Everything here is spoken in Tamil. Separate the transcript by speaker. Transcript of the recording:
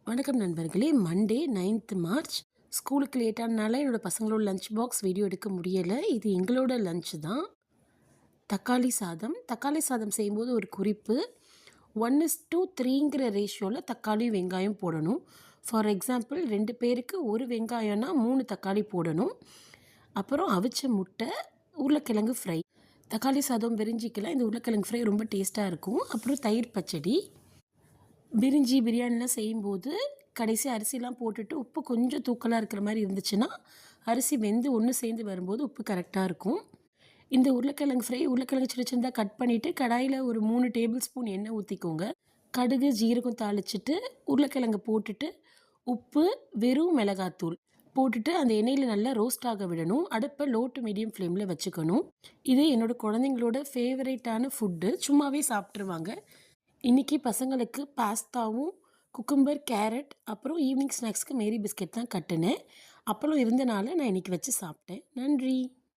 Speaker 1: வணக்கம் நண்பர்களே. Monday 9th March. ஸ்கூலுக்கு லேட்டானனால என்னோட பசங்களோட லஞ்ச் பாக்ஸ் வீடியோ எடுக்க முடியலை. இது எங்களோட லஞ்ச் தான். தக்காளி சாதம். தக்காளி சாதம் செய்யும்போது ஒரு குறிப்பு, 1:3ங்கிற ரேஷியோவில் தக்காளி வெங்காயம் போடணும். ஃபார் எக்ஸாம்பிள் 2 பேருக்கு 1 வெங்காயம்னா 3 தக்காளி போடணும். அப்புறம் அவிச்ச முட்டை, உருளைக்கிழங்கு ஃப்ரை. தக்காளி சாதம் பிரிஞ்சிக்கெல்லாம் இந்த உருளைக்கிழங்கு ஃப்ரை ரொம்ப டேஸ்ட்டாக இருக்கும். அப்புறம் தயிர் பச்சடி. பிரிஞ்சி பிரியாணிலாம் செய்யும்போது கடைசி அரிசிலாம் போட்டுட்டு உப்பு கொஞ்சம் தூக்கலாக இருக்கிற மாதிரி இருந்துச்சுன்னா, அரிசி வெந்து ஒன்று சேர்ந்து வரும்போது உப்பு கரெக்டாக இருக்கும். இந்த உருளைக்கிழங்கு ஃப்ரை, உருளைக்கிழங்கு சின்ன சின்னதாக கட் பண்ணிவிட்டு கடாயில் ஒரு 3 டேபிள் ஸ்பூன் எண்ணெய் ஊற்றிக்கோங்க. கடுகு ஜீரகம் தாளிச்சிட்டு உருளைக்கிழங்கு போட்டுட்டு உப்பு, வெறும் மிளகாத்தூள் போட்டுட்டு அந்த எண்ணெயில் நல்லா ரோஸ்ட் ஆக விடணும். அடுப்பை லோ டு மீடியம் ஃப்ளேமில் வச்சுக்கணும். இது என்னோடய குழந்தைங்களோட ஃபேவரேட்டான ஃபுட்டு. சும்மாவே சாப்பிட்ருவாங்க. இன்றைக்கி பசங்களுக்கு பாஸ்தாவும், குக்கும்பர், கேரட், அப்புறம் ஈவினிங் ஸ்நாக்ஸ்க்கு மேரி பிஸ்கெட் தான் கட்டுனேன். அப்பளம் இருந்தனால நான் இன்றைக்கி வச்சு சாப்பிட்டேன். நன்றி.